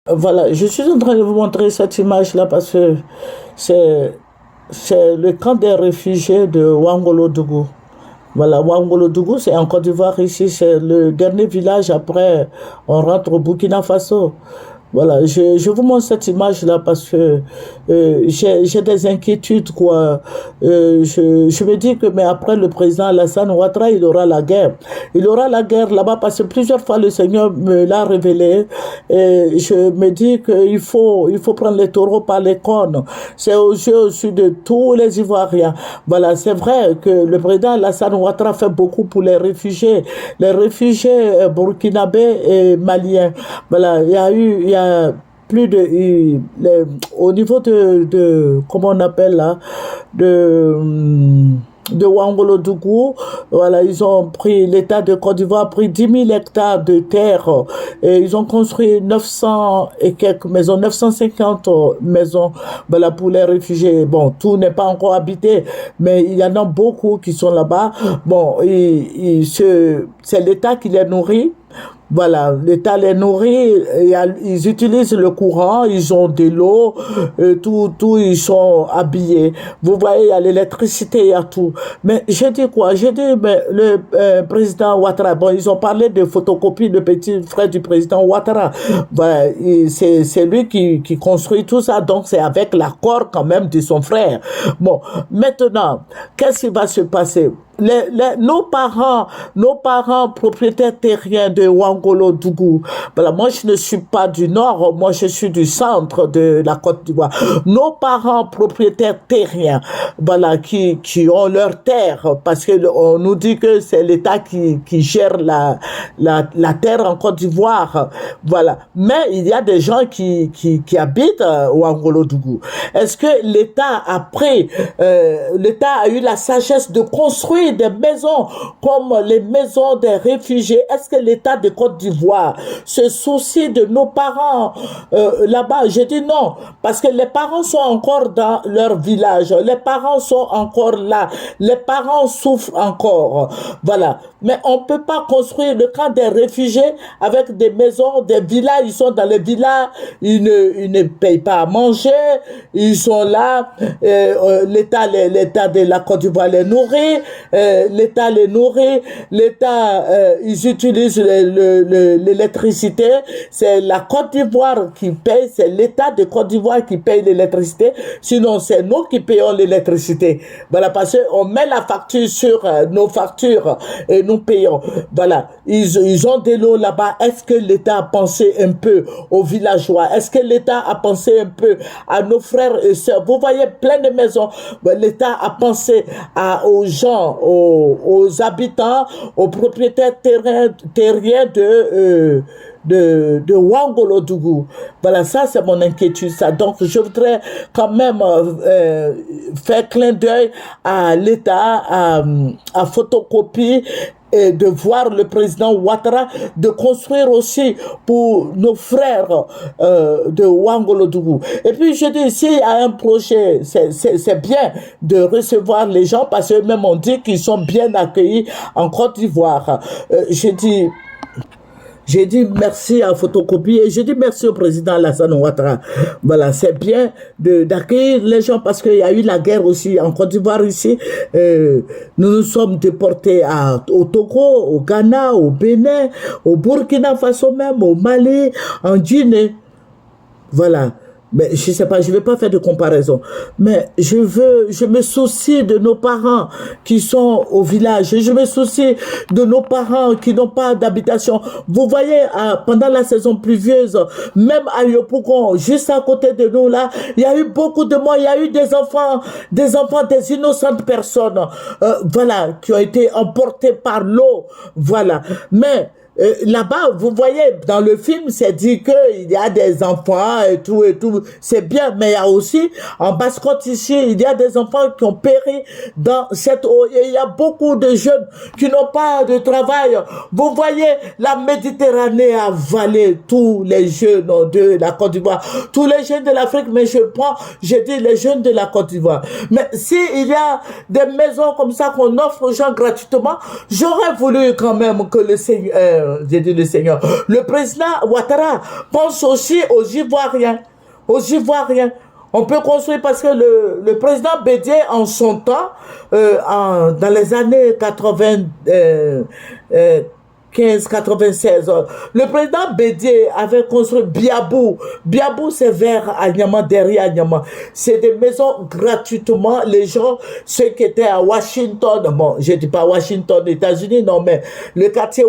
Voilà, je suis en train de vous montrer cette image-là parce que c'est c'est le camp des réfugiés de Ouangolodougou. Voilà, Ouangolodougou, c'est en Côte d'Ivoire ici, c'est le dernier village après on rentre au Burkina Faso. Voilà, je vous montre cette image-là parce que j'ai des inquiétudes, quoi. Je me dis que, mais après le président Alassane Ouattara, il aura la guerre. Il aura la guerre là-bas parce que plusieurs fois le Seigneur me l'a révélé. Et je me dis il faut prendre les taureaux par les cornes. C'est aux yeux au-dessus de tous les Ivoiriens. Voilà, c'est vrai que le président Alassane Ouattara fait beaucoup pour les réfugiés burkinabés et maliens. Voilà, il y a plus de, au niveau comment on appelle là, de Ouangolodougou, voilà, l'État de Côte d'Ivoire a pris 10 000 hectares de terre et ils ont construit 900 et quelques maisons, 950 maisons, voilà, pour les réfugiés. Bon, tout n'est pas encore habité, mais il y en a beaucoup qui sont là-bas. Bon, c'est l'État qui les nourrit. Voilà, l'État les nourrit, ils utilisent le courant, ils ont de l'eau, ils sont habillés. Vous voyez, il y a l'électricité, il y a tout. Mais j'ai dit quoi? J'ai dit, mais le président Ouattara, bon, ils ont parlé de photocopie, le petit frère du président Ouattara. Voilà, c'est lui qui construit tout ça, donc c'est avec l'accord quand même de son frère. Bon, maintenant, qu'est-ce qui va se passer? Nos parents propriétaires terriens de Ouangolodougou. Voilà, moi je ne suis pas du nord, moi je suis du centre de la Côte d'Ivoire. Nos parents propriétaires terriens, voilà, qui ont leur terre, parce que on nous dit que c'est l'État qui gère la terre en Côte d'Ivoire. Voilà. Mais il y a des gens qui habitent Ouangolodougou. Est-ce que l'État a eu la sagesse de construire des maisons comme les maisons des réfugiés? Est-ce que l'État de Côte d'Ivoire se soucie de nos parents là-bas? Je dis non, parce que les parents sont encore dans leur village, les parents sont encore là, les parents souffrent encore. Voilà. Mais on ne peut pas construire le camp des réfugiés avec des maisons, des villas. Ils sont dans les villas, ils ne payent pas à manger, ils sont là, l'État de la Côte d'Ivoire les nourrit, l'État les nourrit, ils utilisent l'électricité, c'est la Côte d'Ivoire qui paye, c'est l'État de Côte d'Ivoire qui paye l'électricité, sinon c'est nous qui payons l'électricité. Voilà, parce qu'on met la facture sur nos factures et nous payons. Voilà, ils ont de l'eau là-bas. Est-ce que l'État a pensé un peu aux villageois? Est-ce que l'État a pensé un peu à nos frères et sœurs? Vous voyez plein de maisons. L'État a pensé aux gens, aux habitants, aux propriétaires terriens de Ouangolodougou. Voilà, ça c'est mon inquiétude. Ça. Donc je voudrais quand même faire clin d'œil à l'État, à photocopie, et de voir le président Ouattara de construire aussi pour nos frères de Ouangolodougou. Et puis je dis, s'il y a un projet, c'est bien de recevoir les gens parce que même on dit qu'ils sont bien accueillis en Côte d'Ivoire. J'ai dit merci à Photocopie et j'ai dit merci au président Alassane Ouattara. Voilà, c'est bien d'accueillir les gens parce qu'il y a eu la guerre aussi en Côte d'Ivoire ici. Nous nous sommes déportés au Togo, au Ghana, au Bénin, au Burkina Faso même, au Mali, en Guinée. Voilà. Mais je sais pas, je vais pas faire de comparaison. Mais je me soucie de nos parents qui sont au village. Je me soucie de nos parents qui n'ont pas d'habitation. Vous voyez, pendant la saison pluvieuse, même à Yopougon, juste à côté de nous là, il y a eu beaucoup de morts. Il y a eu des enfants, des innocentes personnes, voilà, qui ont été emportées par l'eau. Voilà. Mais là-bas, vous voyez, dans le film, c'est dit qu'il y a des enfants et tout, c'est bien, mais il y a aussi, en Basse-Côte ici, il y a des enfants qui ont péri dans cette eau, et il y a beaucoup de jeunes qui n'ont pas de travail. Vous voyez, la Méditerranée a avalé tous les jeunes de la Côte d'Ivoire, tous les jeunes de l'Afrique, mais je dis les jeunes de la Côte d'Ivoire. Mais s'il y a des maisons comme ça qu'on offre aux gens gratuitement, j'aurais voulu quand même que le Seigneur, Seigneur, j'ai dit le Seigneur. Le président Ouattara pense aussi aux Ivoiriens. Aux Ivoiriens. On peut construire parce que le président Bédier, en son temps, dans les années 96, le président Bédier avait construit Biabou. Biabou, c'est vers Agnama, derrière Agnama. C'est des maisons gratuitement. Les gens, ceux qui étaient à Washington, bon, je ne dis pas Washington, États-Unis, non, mais le quartier